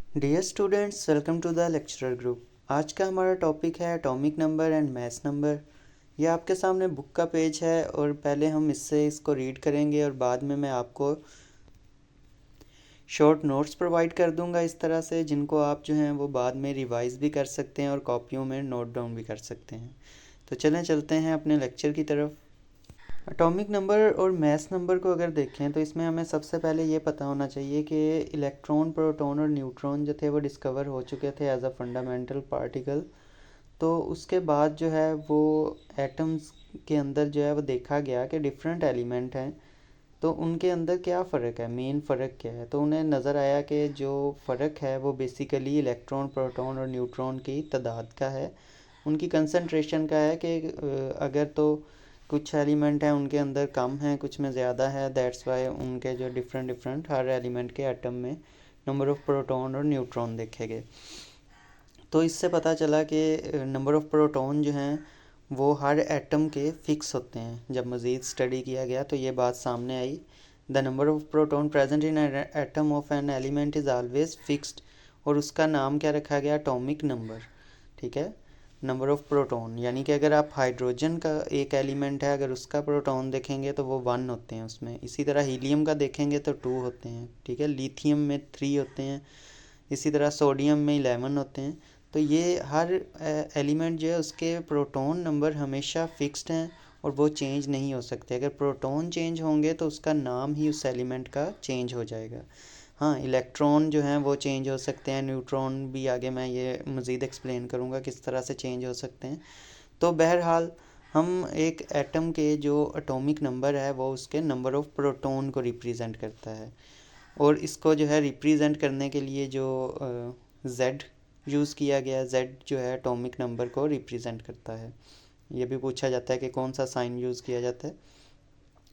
Dear students, welcome to the lecturer group. आज का हमारा टॉपिक है atomic number and maths number. ये आपके सामने बुक का पेज है और पहले हम इसको रीड करेंगे और बाद में मैं आपको शॉर्ट नोट्स प्रोवाइड कर दूंगा इस तरह से, जिनको आप जो हैं वो बाद में रिवाइज भी कर सकते हैं और कॉपियों में नोट डाउन भी कर सकते हैं। तो चलते हैं अपने लेक्चर की तरफ। एटॉमिक नंबर और मैथ्स नंबर को अगर देखें तो इसमें हमें सबसे पहले ये पता होना चाहिए कि इलेक्ट्रॉन, प्रोटॉन और न्यूट्रॉन जो थे वो डिस्कवर हो चुके थे एज अ फंडामेंटल पार्टिकल। तो उसके बाद जो है वो एटम्स के अंदर जो है वो देखा गया कि डिफरेंट एलिमेंट हैं, तो उनके अंदर क्या फ़र्क है, मेन फ़र्क क्या है। तो उन्हें नज़र आया कि जो फ़र्क है वो बेसिकली इलेक्ट्रॉन, प्रोटॉन और न्यूट्रॉन की तादाद का है, उनकी कंसंट्रेशन का है। कि अगर तो कुछ एलिमेंट हैं उनके अंदर कम है, कुछ में ज़्यादा है, दैट्स वाई उनके जो डिफरेंट डिफरेंट हर एलिमेंट के एटम में नंबर ऑफ़ प्रोटॉन और न्यूट्रॉन देखे गए। तो इससे पता चला कि नंबर ऑफ़ प्रोटॉन जो हैं वो हर एटम के फिक्स होते हैं। जब मज़ीद स्टडी किया गया तो ये बात सामने आई, the number of proton present in atom of an element is always fixed, और उसका नाम क्या रखा गया, एटॉमिक नंबर। ठीक है, नंबर ऑफ़ प्रोटॉन, यानी कि अगर आप हाइड्रोजन का एक एलिमेंट है, अगर उसका प्रोटॉन देखेंगे तो वो 1 होते हैं उसमें। इसी तरह हीलियम का देखेंगे तो 2 होते हैं। ठीक है, लिथियम में 3 होते हैं। इसी तरह सोडियम में 11 होते हैं। तो ये हर एलिमेंट जो है उसके प्रोटॉन नंबर हमेशा फिक्स्ड हैं और वो चेंज नहीं हो सकते। अगर प्रोटॉन चेंज होंगे तो उसका नाम ही उस एलिमेंट का चेंज हो जाएगा। हाँ, इलेक्ट्रॉन जो हैं वो चेंज हो सकते हैं, न्यूट्रॉन भी आगे मैं ये मज़ीद एक्सप्लेन करूँगा किस तरह से चेंज हो सकते हैं। तो बहरहाल हम एक एटम के जो एटॉमिक नंबर है वो उसके नंबर ऑफ़ प्रोटॉन को रिप्रेजेंट करता है, और इसको जो है रिप्रेजेंट करने के लिए जो जेड यूज़ किया गया, जेड जो है एटॉमिक नंबर को रिप्रेजेंट करता है। ये भी पूछा जाता है कि कौन सा साइन यूज़ किया जाता है।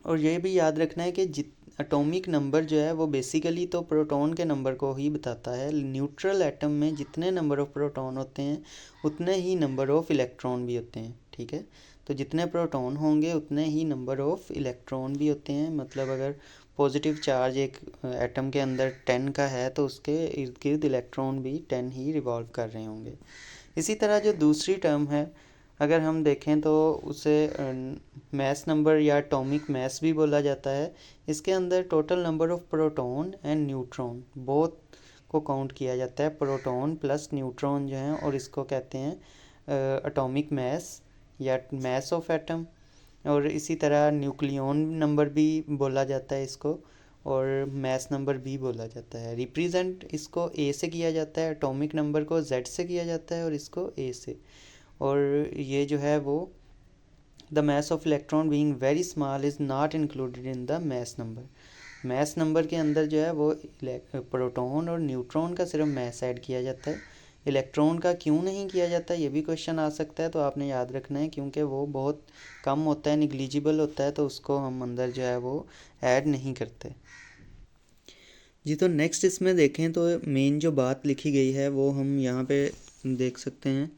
और ये भी याद रखना है कि जित एटॉमिक नंबर जो है वो बेसिकली तो प्रोटॉन के नंबर को ही बताता है। न्यूट्रल एटम में जितने नंबर ऑफ़ प्रोटॉन होते हैं उतने ही नंबर ऑफ़ इलेक्ट्रॉन भी होते हैं। ठीक है, तो जितने प्रोटॉन होंगे उतने ही नंबर ऑफ़ इलेक्ट्रॉन भी होते हैं। मतलब अगर पॉजिटिव चार्ज एक एटम के अंदर 10 का है तो उसके इर्द गिर्द इलेक्ट्रॉन भी 10 ही रिवॉल्व कर रहे होंगे। इसी तरह जो दूसरी टर्म है, अगर हम देखें तो उसे मैस नंबर या एटॉमिक मैस भी बोला जाता है। इसके अंदर total number of proton and neutron both को काउंट किया जाता है, प्रोटॉन प्लस न्यूट्रॉन जो हैं, और इसको कहते हैं एटॉमिक मैस या मैस ऑफ एटम। और इसी तरह न्यूक्लियन नंबर भी बोला जाता है इसको, और मैस नंबर भी बोला जाता है। रिप्रेजेंट इसको ए से किया जाता है, एटॉमिक नंबर को जेड से किया जाता है और इसको ए से। और ये जो है वो the mass of electron being very small is not included in the mass number. Mass number के अंदर जो है वो प्रोटॉन और न्यूट्रॉन का सिर्फ मैस ऐड किया जाता है। इलेक्ट्रॉन का क्यों नहीं किया जाता, ये भी क्वेश्चन आ सकता है। तो आपने याद रखना है क्योंकि वो बहुत कम होता है, निग्लिजिबल होता है, तो उसको हम अंदर जो है वो ऐड नहीं करते जी। तो नेक्स्ट इसमें देखें तो मेन जो बात लिखी गई है वो हम यहाँ पे देख सकते हैं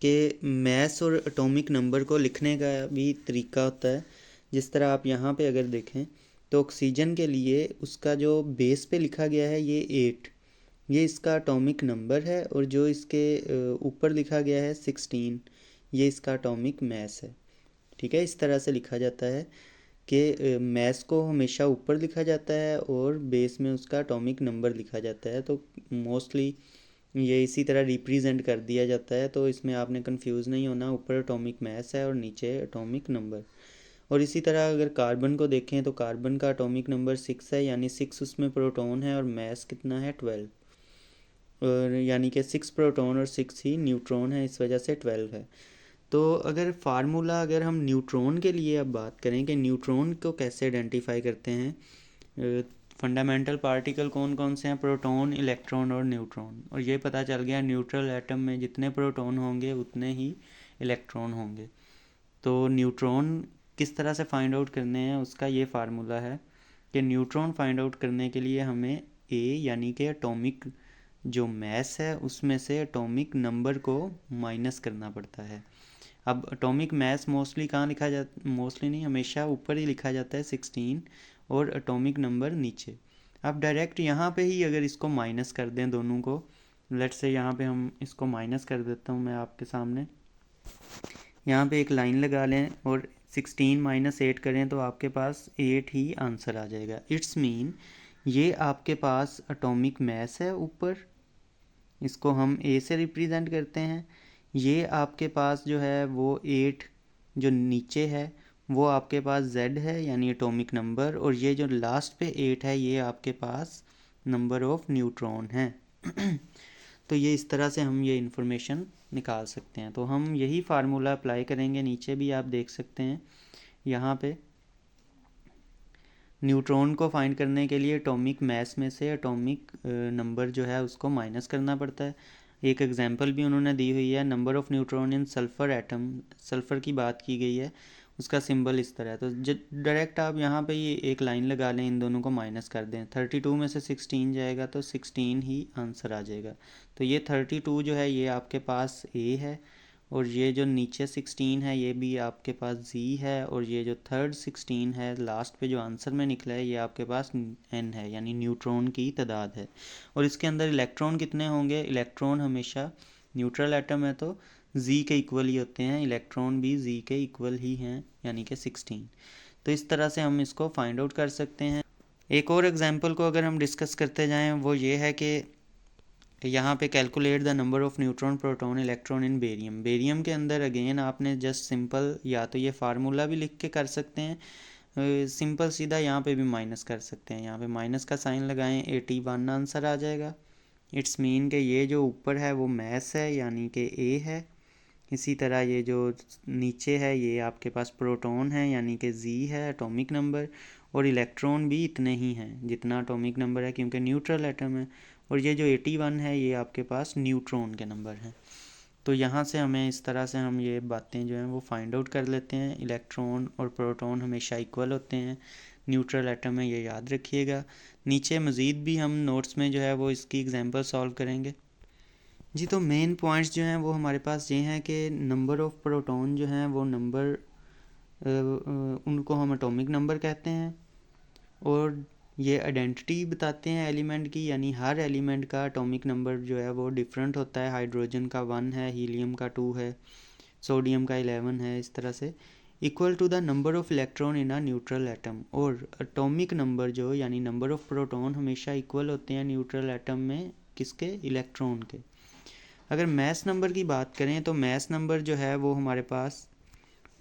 कि मैस और एटॉमिक नंबर को लिखने का भी तरीका होता है। जिस तरह आप यहाँ पे अगर देखें तो ऑक्सीजन के लिए उसका जो बेस पे लिखा गया है ये 8, ये इसका एटॉमिक नंबर है, और जो इसके ऊपर लिखा गया है 16, ये इसका एटॉमिक मैस है। ठीक है, इस तरह से लिखा जाता है कि मैस को हमेशा ऊपर लिखा जाता है और बेस में उसका एटॉमिक नंबर लिखा जाता है। तो मोस्टली ये इसी तरह रिप्रेजेंट कर दिया जाता है, तो इसमें आपने कंफ्यूज नहीं होना, ऊपर एटॉमिक मैस है और नीचे एटॉमिक नंबर। और इसी तरह अगर कार्बन को देखें तो कार्बन का एटॉमिक नंबर 6 है, यानी 6 उसमें प्रोटॉन है, और मैस कितना है 12, और यानी कि 6 प्रोटॉन और 6 ही न्यूट्रॉन है, इस वजह से 12 है। तो अगर फार्मूला अगर हम न्यूट्रॉन के लिए अब बात करें कि न्यूट्रॉन को कैसे आइडेंटिफाई करते हैं, फंडामेंटल पार्टिकल कौन कौन से हैं, प्रोटॉन, इलेक्ट्रॉन और न्यूट्रॉन। और ये पता चल गया न्यूट्रल एटम में जितने प्रोटॉन होंगे उतने ही इलेक्ट्रॉन होंगे। तो न्यूट्रॉन किस तरह से फाइंड आउट करने हैं उसका ये फार्मूला है कि न्यूट्रॉन फाइंड आउट करने के लिए हमें ए यानी कि एटॉमिक जो मैस है उसमें से एटॉमिक नंबर को माइनस करना पड़ता है। अब एटॉमिक मैस मोस्टली कहाँ लिखा जाता, मोस्टली नहीं, हमेशा ऊपर ही लिखा जाता है 16, और एटॉमिक नंबर नीचे। आप डायरेक्ट यहाँ पे ही अगर इसको माइनस कर दें दोनों को, लेट्स से यहाँ पे हम इसको माइनस कर देता हूँ मैं आपके सामने, यहाँ पे एक लाइन लगा लें और 16 माइनस 8 करें तो आपके पास 8 ही आंसर आ जाएगा। इट्स मीन ये आपके पास एटॉमिक मास है ऊपर, इसको हम ए से रिप्रेजेंट करते हैं। ये आपके पास जो है वो 8 जो नीचे है वो आपके पास z है यानी एटॉमिक नंबर, और ये जो लास्ट पे 8 है ये आपके पास नंबर ऑफ न्यूट्रॉन है। तो ये इस तरह से हम ये इन्फॉर्मेशन निकाल सकते हैं। तो हम यही फार्मूला अप्लाई करेंगे, नीचे भी आप देख सकते हैं यहाँ पे न्यूट्रॉन को फाइंड करने के लिए एटॉमिक मास में से एटॉमिक नंबर जो है उसको माइनस करना पड़ता है। एक एग्जांपल भी उन्होंने दी हुई है, number of neutron in sulphur atom, sulphur की बात की गई है, उसका सिंबल इस तरह है। तो डायरेक्ट आप यहाँ पे ये एक लाइन लगा लें, इन दोनों को माइनस कर दें, 32 में से 16 जाएगा तो 16 ही आंसर आ जाएगा। तो ये 32 जो है ये आपके पास ए है, और ये जो नीचे 16 है ये भी आपके पास जी है, और ये जो थर्ड 16 है लास्ट पे जो आंसर में निकला है ये आपके पास एन है यानी न्यूट्रॉन की तादाद है। और इसके अंदर इलेक्ट्रॉन कितने होंगे, इलेक्ट्रॉन हमेशा न्यूट्रल एटम है तो जी के इक्वल ही होते हैं, इलेक्ट्रॉन भी जी के इक्वल ही हैं यानी कि 16। तो इस तरह से हम इसको फाइंड आउट कर सकते हैं। एक और एग्जांपल को अगर हम डिस्कस करते जाएं वो ये है कि यहाँ पे calculate the number of neutron proton electron in barium. Barium के अंदर अगेन आपने जस्ट सिंपल या तो ये फार्मूला भी लिख के कर सकते हैं, सिंपल सीधा यहाँ पे भी माइनस कर सकते हैं, यहाँ पे माइनस का साइन लगाएं 81 आंसर आ जाएगा। इट्स मीन कि ये जो ऊपर है वो मास है यानी कि ए है, इसी तरह ये जो नीचे है ये आपके पास प्रोटॉन है यानी कि जी है एटॉमिक नंबर, और इलेक्ट्रॉन भी इतने ही हैं जितना एटॉमिक नंबर है क्योंकि न्यूट्रल एटम है, और ये जो 81 है ये आपके पास न्यूट्रॉन के नंबर हैं। तो यहाँ से हमें इस तरह से हम ये बातें जो हैं वो फाइंड आउट कर लेते हैं। इलेक्ट्रॉन और प्रोटॉन हमेशा इक्वल होते हैं, न्यूट्रल एटम है ये याद रखिएगा। नीचे मज़ीद भी हम नोट्स में जो है वो इसकी एग्जांपल सॉल्व करेंगे जी। तो मेन पॉइंट्स जो हैं वो हमारे पास ये हैं कि नंबर ऑफ़ प्रोटॉन जो हैं वो नंबर उनको हम एटॉमिक नंबर कहते हैं, और ये आइडेंटिटी बताते हैं एलिमेंट की, यानी हर एलिमेंट का एटॉमिक नंबर जो है वो डिफरेंट होता है। हाइड्रोजन का 1 है, हीलियम का 2 है, सोडियम का 11 है, इस तरह से equal to the number of electron in a neutral atom. और एटॉमिक नंबर जो यानी नंबर ऑफ़ प्रोटॉन हमेशा इक्वल होते हैं न्यूट्रल एटम में, किसके, इलेक्ट्रॉन के। अगर मैस नंबर की बात करें तो मैस नंबर जो है वो हमारे पास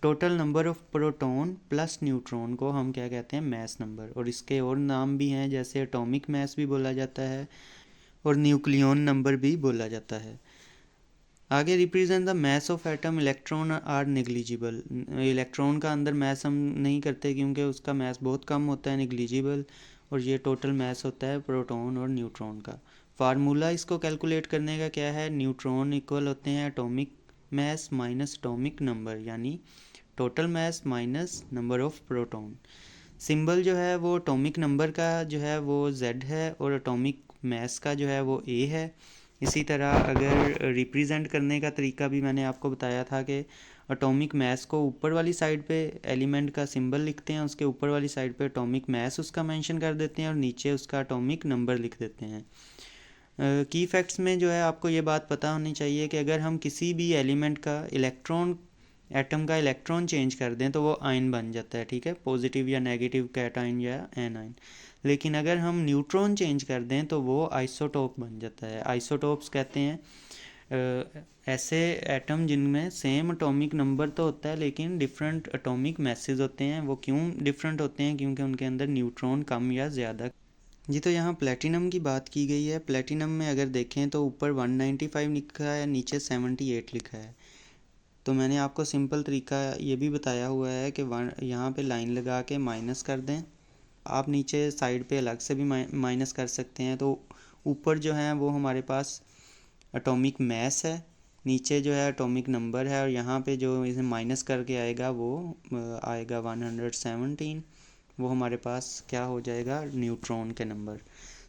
total number of proton plus neutron को हम क्या कहते हैं, मैस नंबर। और इसके और नाम भी हैं, जैसे एटॉमिक मैस भी बोला जाता है और न्यूक्लियन नंबर भी बोला जाता है। आगे represent the mass of atom electron are negligible. Electron का अंदर मैस हम नहीं करते क्योंकि उसका मैस बहुत कम होता है, नेग्लिजिबल, और ये टोटल मैस होता है प्रोटॉन और न्यूट्रॉन का। फार्मूला इसको कैलकुलेट करने का क्या है, न्यूट्रॉन इक्वल होते हैं atomic mass minus atomic number, यानी total mass minus number of proton. Symbol जो है वो एटॉमिक नंबर का जो है वो Z है और एटॉमिक मैस का जो है वो A है। इसी तरह अगर रिप्रेजेंट करने का तरीका भी मैंने आपको बताया था कि एटॉमिक मैस को ऊपर वाली साइड पे एलिमेंट का सिंबल लिखते हैं, उसके ऊपर वाली साइड पे एटॉमिक मैस उसका मेंशन कर देते हैं और नीचे उसका एटॉमिक नंबर लिख देते हैं। की फैक्ट्स में जो है आपको ये बात पता होनी चाहिए कि अगर हम किसी भी एलिमेंट का इलेक्ट्रॉन, एटम का इलेक्ट्रॉन चेंज कर दें तो वो आयन बन जाता है, ठीक है, पॉजिटिव या नेगेटिव कैटायन या एनायन। लेकिन अगर हम न्यूट्रॉन चेंज कर दें तो वो आइसोटोप बन जाता है। आइसोटोप्स कहते हैं ऐसे एटम जिनमें सेम एटॉमिक नंबर तो होता है लेकिन डिफरेंट एटॉमिक मैसेज होते हैं। वो क्यों डिफरेंट होते हैं, क्योंकि उनके अंदर न्यूट्रॉन कम या ज़्यादा जी। तो यहाँ प्लेटिनम की बात की गई है। प्लेटिनम में अगर देखें तो ऊपर 195 लिखा है, नीचे 78 लिखा है। तो मैंने आपको सिंपल तरीका ये भी बताया हुआ है कि यहाँ पे लाइन लगा के माइनस कर दें। आप नीचे साइड पे अलग से भी माइनस कर सकते हैं। तो ऊपर जो है वो हमारे पास एटॉमिक मैस है, नीचे जो है एटॉमिक नंबर है, और यहाँ पे जो इसे माइनस करके आएगा वो आएगा 117, वो हमारे पास क्या हो जाएगा, न्यूट्रॉन के नंबर।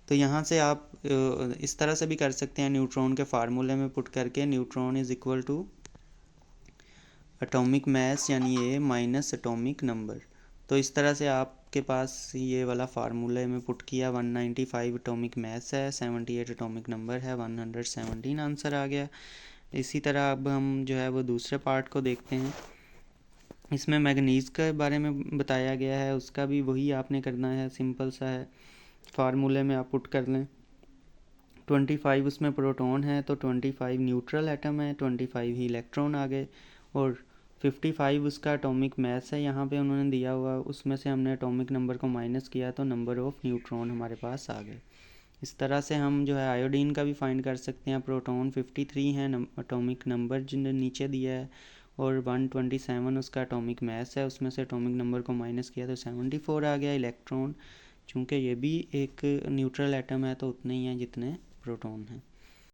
तो यहाँ से आप इस तरह से भी कर सकते हैं, न्यूट्रॉन के फार्मूले में पुट करके neutron is equal to atomic mass यानी ए माइनस एटॉमिक नंबर। तो इस तरह से आप आपके पास ये वाला फार्मूले में पुट किया, 195 एटॉमिक मास है, 78 एटॉमिक नंबर है, 117 आंसर आ गया। इसी तरह अब हम जो है वो दूसरे पार्ट को देखते हैं। इसमें मैग्नीज़ के बारे में बताया गया है, उसका भी वही आपने करना है, सिंपल सा है। फार्मूले में आप पुट कर लें, 25 उसमें प्रोटॉन है तो 25 न्यूट्रल एटम है, 25 ही इलेक्ट्रॉन आ गए, और 55 उसका एटॉमिक मास है यहाँ पे उन्होंने दिया हुआ, उसमें से हमने एटॉमिक नंबर को माइनस किया तो नंबर ऑफ़ न्यूट्रॉन हमारे पास आ गए। इस तरह से हम जो है आयोडीन का भी फाइंड कर सकते हैं। प्रोटॉन 53 है, एटॉमिक नंबर जिन्हें नीचे दिया है, और 127 उसका एटॉमिक मास है, उसमें से एटॉमिक नंबर को माइनस किया तो 74 आ गया। इलेक्ट्रॉन चूँकि ये भी एक न्यूट्रल एटम है तो उतने ही हैं जितने प्रोटॉन हैं।